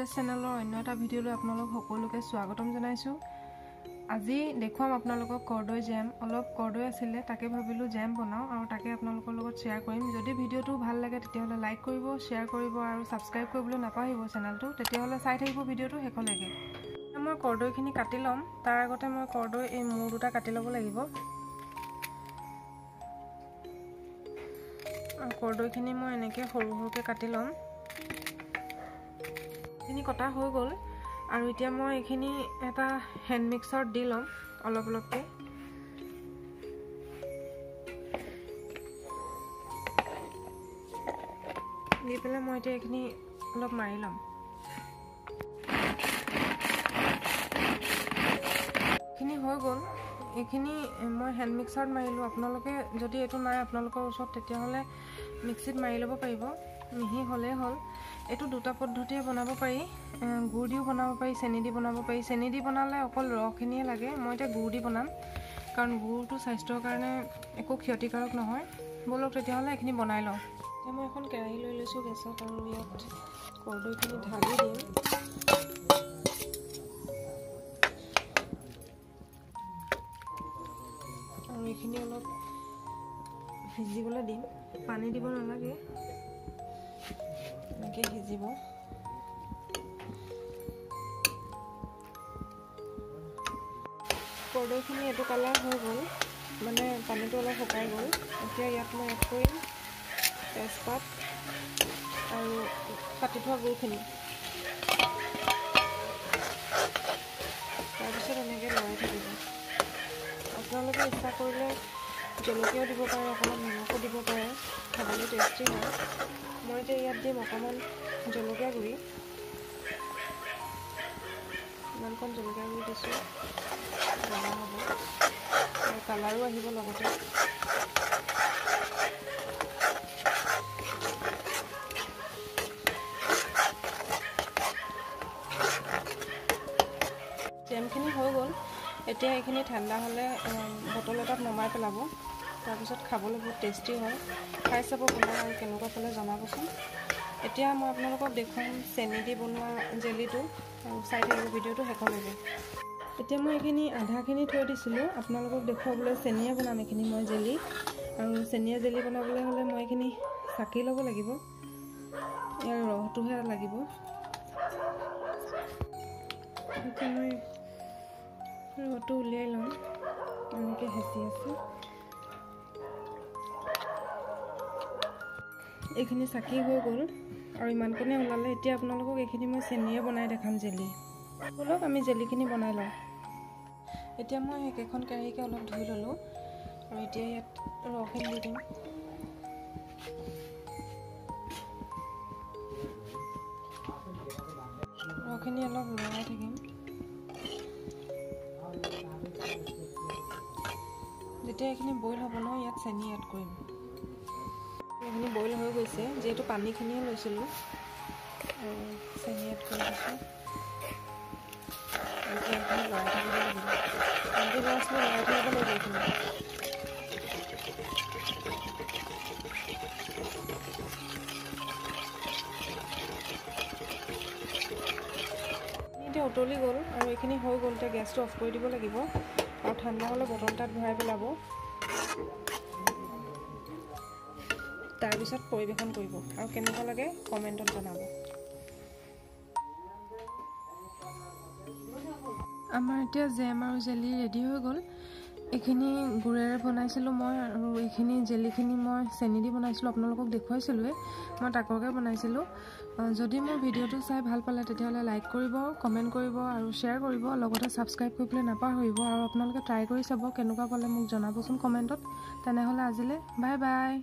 তেজেছ চেনেলৰ অন্য এটা ভিডিঅ'লৈ আপোনালোক সকলোকে স্বাগতম জনাইছোঁ। আজি দেখুৱাম আপোনালোকক কৰ্দৈ জেম। অলপ কৰ্দৈ আছিলে, তাকে ভাবিলোঁ জেম বনাওঁ আৰু তাকে আপোনালোকৰ লগত শ্বেয়াৰ কৰিম। যদি ভিডিঅ'টো ভাল লাগে তেতিয়াহ'লে লাইক কৰিব, শ্বেয়াৰ কৰিব আৰু ছাবস্ক্ৰাইব কৰিবলৈ নাপাহৰিব চেনেলটো। তেতিয়াহ'লে চাই থাকিব ভিডিঅ'টো শেষলৈকে। মই কৰ্দৈখিনি কাটি ল'ম। তাৰ আগতে মই কৰ্দৈ এই মূৰ দুটা কাটি ল'ব লাগিব। কৰ্দৈখিনি মই এনেকৈ সৰু সৰুকৈ কাটি ল'ম। এইখিনি কটা হৈ গ'ল আৰু এতিয়া মই এইখিনি এটা হেণ্ড মিক্সাৰত দি ল'ম অলপ অলপকৈ। দি পেলাই মই এতিয়া এইখিনি অলপ মাৰি ল'ম। এইখিনি হৈ গ'ল। এইখিনি মই হেণ্ড মিক্সাৰত মাৰিলোঁ। আপোনালোকে যদি এইটো নাই আপোনালোকৰ ওচৰত তেতিয়াহ'লে মিক্সিত মাৰি ল'ব পাৰিব। মিহি হ'লেই হ'ল। এইটো দুটা পদ্ধতিৰে বনাব পাৰি। গুড় দিও বনাব পাৰি, চেনি দি বনাব পাৰি। চেনি দি বনালে অকল ৰসখিনিয়ে লাগে। মই এতিয়া গুড় দি বনাম, কাৰণ গুড়টো স্বাস্থ্যৰ কাৰণে একো ক্ষতিকাৰক নহয়। ব'লক তেতিয়াহ'লে এইখিনি বনাই লওঁ। এতিয়া মই এখন কেৰাহী লৈ লৈছোঁ গেছত আৰু ইয়াত কৰ্দৈখিনি ঢালি দিম। আৰু এইখিনি অলপ সিজিবলৈ দিম। পানী দিব নালাগে, এনেকৈ সিজিব। কৰ্দৈখিনি এইটো কালাৰ হৈ গ'ল, মানে পানীটো অলপ শুকাই গ'ল। এতিয়া ইয়াত মই এড কৰিম তেজপাত আৰু কাটি থোৱা গুড়খিনি। তাৰপিছত এনেকৈ লৰাই থাকিব। আপোনালোকে ইচ্ছা কৰিলে জলকীয়াও দিব পাৰে, অকণমান নিমখো দিব পাৰে, খাবলৈ টেষ্টি হয়। মই এতিয়া ইয়াত দিম অকণমান জলকীয়া গুড়ি। ইমানকণ জলকীয়া গুড়ি দিছোঁ, জ্বলা হ'ব আৰু কালাৰো আহিব লগতে। জেমখিনি হৈ গ'ল। এতিয়া এইখিনি ঠাণ্ডা হ'লে বটল এটাত নমাই পেলাব। তাৰপিছত খাবলৈ বহুত টেষ্টি হয়। খাই চাব বনাই আৰু কেনেকুৱা পালে জনাবচোন। এতিয়া মই আপোনালোকক দেখুৱাম চেনি দি বনোৱা জেলিটো, আৰু চাই থাকিব ভিডিঅ'টো শেষলৈকে। এতিয়া মই এইখিনি আধাখিনি থৈ দিছিলোঁ আপোনালোকক দেখুৱাবলৈ। চেনিয়ে বনাম এইখিনি মই জেলি, আৰু চেনিয়ে জেলি বনাবলৈ হ'লে মই এইখিনি চাকি ল'ব লাগিব। ইয়াৰ ৰসটোহে লাগিব। এতিয়া মই ৰসটো উলিয়াই ল'ম। এনেকৈ হেঁচি আছোঁ। এইখিনি চাকি হৈ গ'ল আৰু ইমানকণে ওলালে। এতিয়া আপোনালোকক এইখিনি মই চেনিয়ে বনাই দেখাম জেলি। ব'লক আমি জেলিখিনি বনাই লওঁ। এতিয়া মই একেখন কেৰাহীকে অলপ ধুই ল'লোঁ আৰু এতিয়া ইয়াত ৰসখিনি দি দিম। ৰসখিনি অলপ লৰাই থাকিম। যেতিয়া এইখিনি বইল হ'ব ন, ইয়াত চেনি এড কৰিম। এইখিনি বইল হৈ গৈছে, যিহেতু পানীখিনিয়ে লৈছিলোঁ, আৰু চেনি এড কৰি দিছোঁ। এতিয়া এইখিনি লৰাই থাকিব লাগিব। কণ্টিনিউৱাছলি লৰাই থাকিব লাগিব এইখিনি। এতিয়া উতলি গ'ল আৰু এইখিনি হৈ গ'ল। এতিয়া গেছটো অফ কৰি দিব লাগিব আৰু ঠাণ্ডা হ'লে বটল এটাত ভৰাই পেলাব। তাৰপিছত পৰিৱেশন কৰিব আৰু কেনেকুৱা লাগে কমেণ্টত জনাব। আমাৰ এতিয়া জেম আৰু জেলি ৰেডি হৈ গ'ল। এইখিনি গুড়েৰে বনাইছিলোঁ মই, আৰু এইখিনি জেলিখিনি মই চেনি দি বনাইছিলোঁ। আপোনালোকক দেখুৱাইছিলোঁৱে, মই তাকৰকৈ বনাইছিলোঁ। যদি মোৰ ভিডিঅ'টো চাই ভাল পালে তেতিয়াহ'লে লাইক কৰিব, কমেণ্ট কৰিব আৰু শ্বেয়াৰ কৰিব। লগতে ছাবস্ক্ৰাইব কৰিবলৈ নাপাহৰিব। আৰু আপোনালোকে ট্ৰাই কৰি চাব, কেনেকুৱা পালে মোক জনাবচোন কমেণ্টত। তেনেহ'লে আজিলৈ বাই বাই।